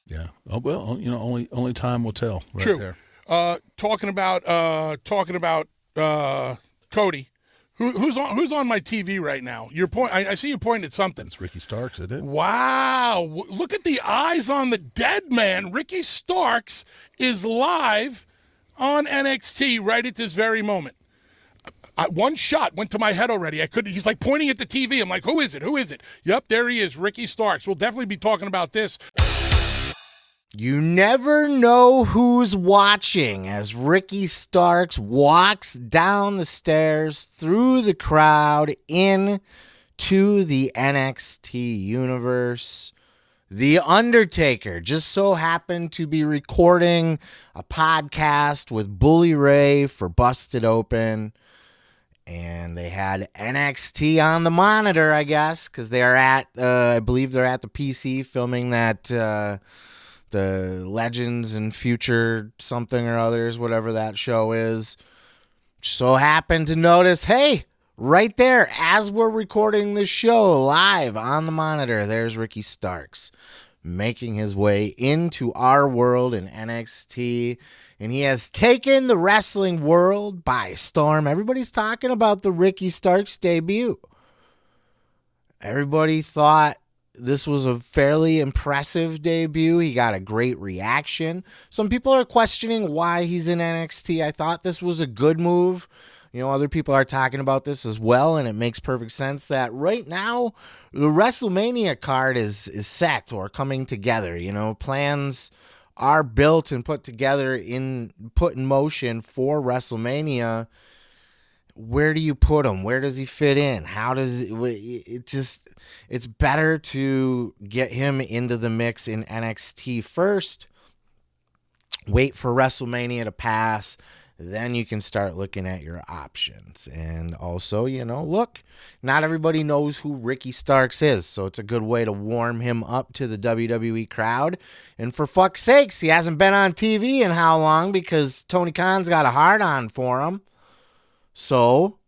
Yeah. Oh, well, only time will tell. Right. True. There. Talking about Cody, who's on my TV right now? I see you pointing at something. It's Ricky Starks, isn't it? Wow! Look at the eyes on the dead man. Ricky Starks is live on NXT right at this very moment. One shot went to my head already. He's like pointing at the TV. I'm like, who is it? Who is it? Yep, there he is, Ricky Starks. We'll definitely be talking about this. You never know who's watching as Ricky Starks walks down the stairs through the crowd into the NXT universe. The Undertaker just so happened to be recording a podcast with Bully Ray for Busted Open. And they had NXT on the monitor, I guess, because they're I believe they're at the PC filming that, the Legends and Future something or others, whatever that show is. So happened to notice, hey, right there, as we're recording this show live on the monitor, there's Ricky Starks making his way into our world in NXT. And he has taken the wrestling world by storm. Everybody's talking about the Ricky Starks debut. Everybody thought this was a fairly impressive debut. He got a great reaction. Some people are questioning why he's in NXT. I thought this was a good move. Other people are talking about this as well, and it makes perfect sense that right now the WrestleMania card is set or coming together. Plans are built and put in motion for WrestleMania. Where do you put him? Where does he fit in? How does it's better to get him into the mix in NXT first, wait for WrestleMania to pass, then you can start looking at your options. And also, look, not everybody knows who Ricky Starks is, so it's a good way to warm him up to the WWE crowd. And for fuck's sakes, he hasn't been on TV in how long, because Tony Khan's got a hard-on for him. So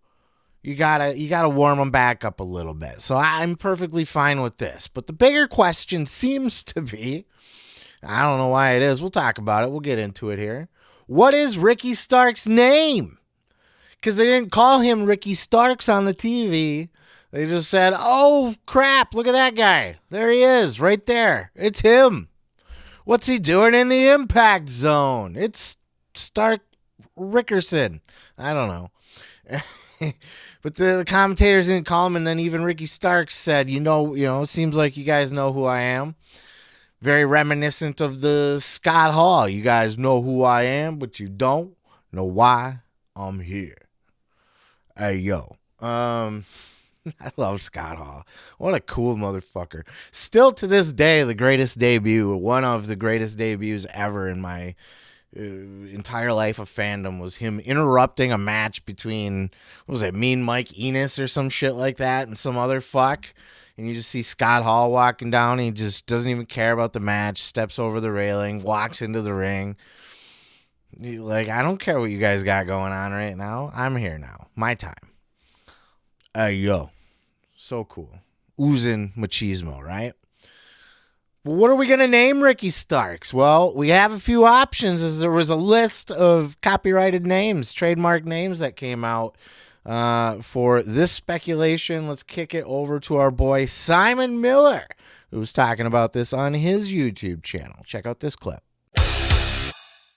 you gotta warm him back up a little bit. So I'm perfectly fine with this. But the bigger question seems to be, I don't know why it is. We'll talk about it. We'll get into it here. What is Ricky Starks' name? Because they didn't call him Ricky Starks on the TV. They just said, oh, crap, look at that guy. There he is, right there. It's him. What's he doing in the Impact Zone? It's Stark Rickerson. I don't know. But the commentators didn't call him, and then even Ricky Starks said, it seems like you guys know who I am. Very reminiscent of the Scott Hall. You guys know who I am, but you don't know why I'm here. Hey, yo. I love Scott Hall. What a cool motherfucker. Still to this day, the greatest debut, one of the greatest debuts ever in my entire life of fandom was him interrupting a match between, what was it, Mean Mike Enos or some shit like that and some other fuck. And you just see Scott Hall walking down. And he just doesn't even care about the match. Steps over the railing. Walks into the ring. I don't care what you guys got going on right now. I'm here now. My time. Yo. So cool. Oozing machismo, right? But what are we going to name Ricky Starks? Well, we have a few options, as there was a list of copyrighted names, trademark names that came out. For this speculation, let's kick it over to our boy Simon Miller, who was talking about this on his YouTube channel. Check out this clip.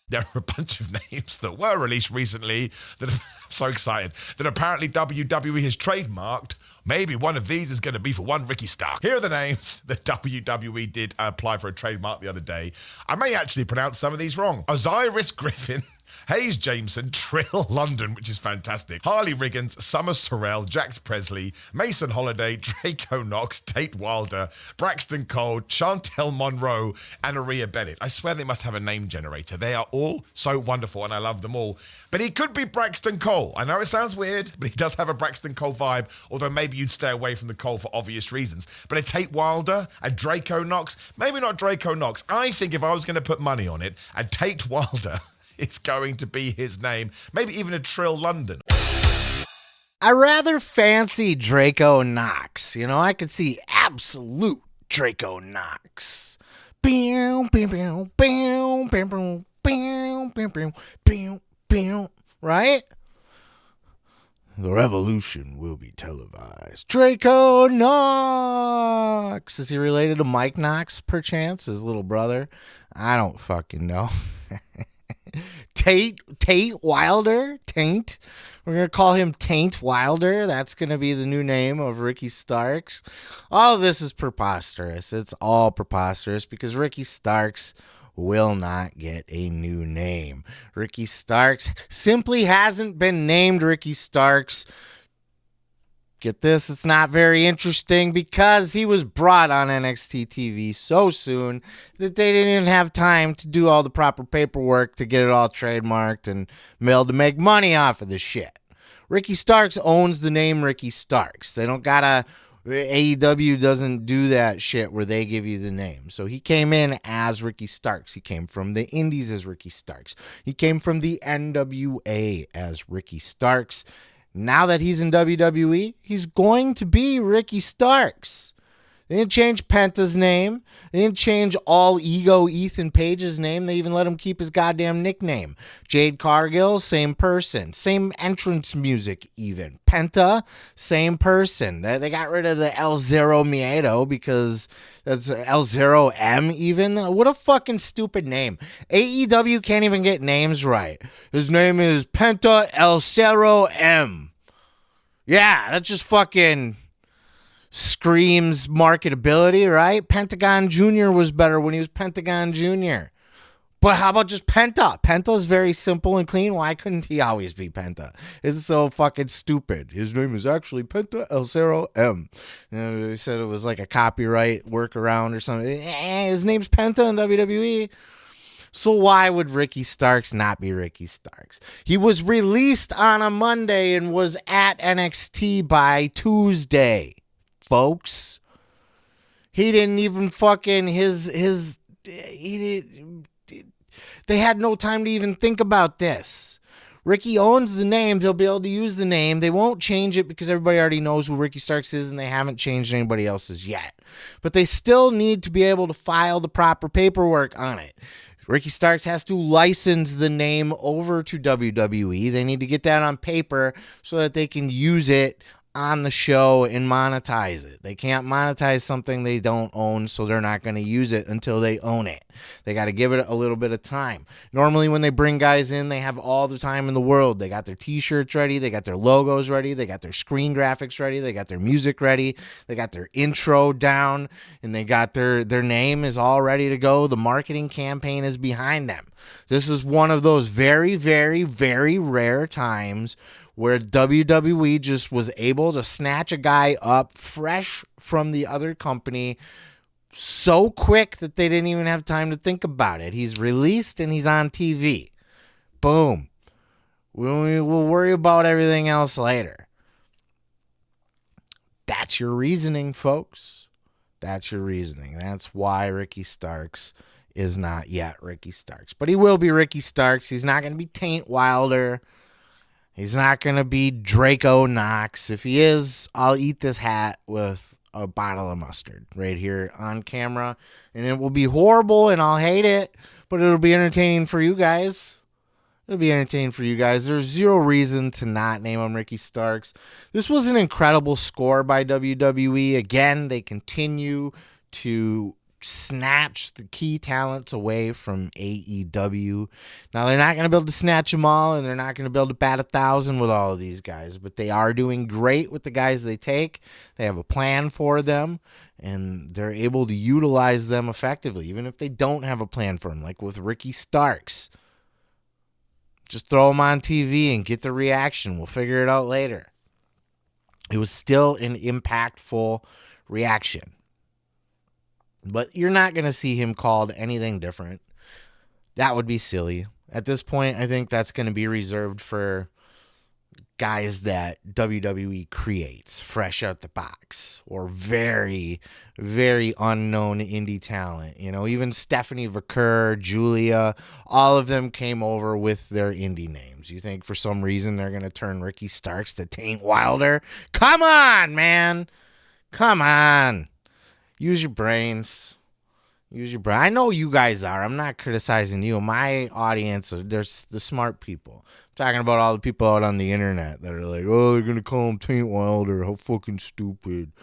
There are a bunch of names that were released recently that I'm so excited that apparently WWE has trademarked. Maybe one of these is going to be for one Ricky Stark. Here are the names that WWE did apply for a trademark the other day. I may actually pronounce some of these wrong. Osiris Griffin, Hayes Jameson, Trill London, which is fantastic, Harley Riggins, Summer Sorrell, Jax Presley, Mason Holiday, Draco Knox, Tate Wilder, Braxton Cole, Chantel Monroe, and Aria Bennett. I swear they must have a name generator. They are all so wonderful and I love them all. But he could be Braxton Cole. I know it sounds weird, but he does have a Braxton Cole vibe, although maybe you'd stay away from the Cole for obvious reasons. But a Tate Wilder, a Draco Knox, maybe not Draco Knox. I think if I was going to put money on it, a Tate Wilder it's going to be his name. Maybe even a Trill London. I rather fancy Draco Knox. I could see absolute Draco Knox Right? The revolution will be televised. Draco Knox. Is he related to Mike Knox, perchance? His little brother? I don't fucking know. Tate Wilder? Taint? We're going to call him Taint Wilder. That's going to be the new name of Ricky Starks. All of this is preposterous. It's all preposterous because Ricky Starks will not get a new name. Ricky Starks simply hasn't been named Ricky Starks. Get this, it's not very interesting because he was brought on NXT TV so soon that they didn't even have time to do all the proper paperwork to get it all trademarked and mailed to make money off of the shit. Ricky Starks owns the name Ricky Starks. They don't gotta, AEW doesn't do that shit where they give you the name. So he came in as Ricky Starks. He came from the Indies as Ricky Starks. He came from the NWA as Ricky Starks. Now that he's in WWE, he's going to be Ricky Starks. They didn't change Penta's name. They didn't change All Ego Ethan Page's name. They even let him keep his goddamn nickname. Jade Cargill, same person. Same entrance music even. Penta, same person. They got rid of the El Zero Miedo because that's El Zero M even. What a fucking stupid name. AEW can't even get names right. His name is Penta El Zero M. Yeah, that's just fucking screams marketability, right? Pentagon Jr. was better when he was Pentagon Jr. But how about just Penta? Penta's very simple and clean. Why couldn't he always be Penta? It's so fucking stupid. His name is actually Penta El Zero M. They said it was like a copyright workaround or something. His name's Penta in WWE. So why would Ricky Starks not be Ricky Starks? He was released on a Monday and was at NXT by Tuesday. Folks, he didn't even fucking they had no time to even think about this. Ricky owns the name. They'll be able to use the name. They won't change it because everybody already knows who Ricky Starks is and they haven't changed anybody else's yet. But they still need to be able to file the proper paperwork on it. Ricky Starks has to license the name over to WWE. They need to get that on paper so that they can use it on the show and monetize it. They can't monetize something they don't own, so they're not going to use it until they own it. They got to give it a little bit of time. Normally when they bring guys in, they have all the time in the world. They got their t-shirts ready, they got their logos ready, they got their screen graphics ready, they got their music ready, they got their intro down, and they got their name is all ready to go. The marketing campaign is behind them. This is one of those very, very, very rare times where WWE just was able to snatch a guy up fresh from the other company so quick that they didn't even have time to think about it. He's released and he's on TV. Boom. We'll worry about everything else later. That's your reasoning, folks. That's your reasoning. That's why Ricky Starks is not yet Ricky Starks. But he will be Ricky Starks. He's not going to be Taint Wilder. He's not going to be Draco Knox. If he is, I'll eat this hat with a bottle of mustard right here on camera. And it will be horrible and I'll hate it, but it'll be entertaining for you guys. It'll be entertaining for you guys. There's zero reason to not name him Ricky Starks. This was an incredible score by WWE. Again, they continue to snatch the key talents away from AEW. Now, they're not going to be able to snatch them all, and they're not going to be able to bat 1,000 with all of these guys, but they are doing great with the guys they take. They have a plan for them, and they're able to utilize them effectively, even if they don't have a plan for them, like with Ricky Starks. Just throw them on TV and get the reaction. We'll figure it out later. It was still an impactful reaction. But you're not going to see him called anything different. That would be silly. At this point, I think that's going to be reserved for guys that WWE creates fresh out the box or very, very unknown indie talent. You know, even Stephanie Vaquer, Julia, all of them came over with their indie names. You think for some reason they're going to turn Ricky Starks to Taint Wilder? Come on, man. Come on. Use your brains. Use your brain. I know you guys are. I'm not criticizing you. My audience, there's the smart people. I'm talking about all the people out on the internet that are like, oh, they're going to call him Taint Wilder. How fucking stupid.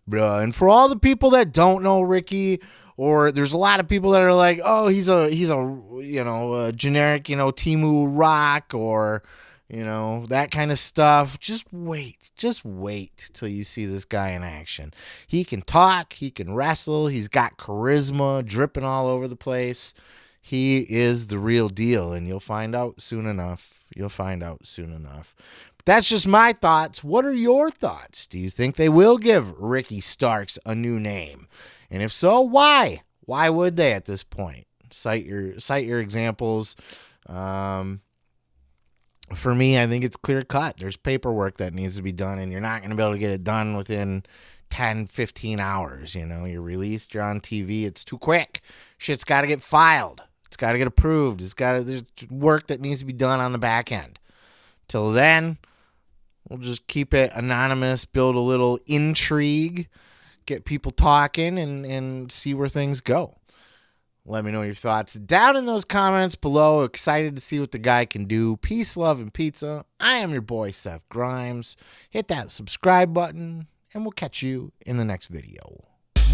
Bruh. And for all the people that don't know Ricky, or there's a lot of people that are like, oh, he's a a generic, Timu Rock or, that kind of stuff. Just wait till you see this guy in action. He can talk, he can wrestle, he's got charisma dripping all over the place. He is the real deal, and you'll find out soon enough. But that's just my thoughts. What are your thoughts? Do you think they will give Ricky Starks a new name? And if so, why? Why would they at this point? Cite your examples. For me, I think it's clear cut. There's paperwork that needs to be done, and you're not going to be able to get it done within 10, 15 hours. You're released, you're on TV. It's too quick. Shit's got to get filed. It's got to get approved. There's work that needs to be done on the back end. Till then, we'll just keep it anonymous, build a little intrigue, get people talking, and see where things go. Let me know your thoughts down in those comments below. Excited to see what the guy can do. Peace, love, and pizza. I am your boy, Seth Grimes. Hit that subscribe button, and we'll catch you in the next video.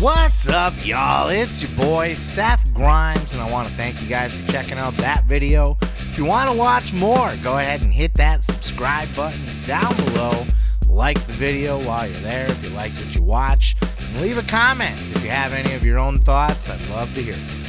What's up, y'all? It's your boy, Seth Grimes, and I want to thank you guys for checking out that video. If you want to watch more, go ahead and hit that subscribe button down below. Like the video while you're there if you liked what you watch, and leave a comment if you have any of your own thoughts. I'd love to hear from you.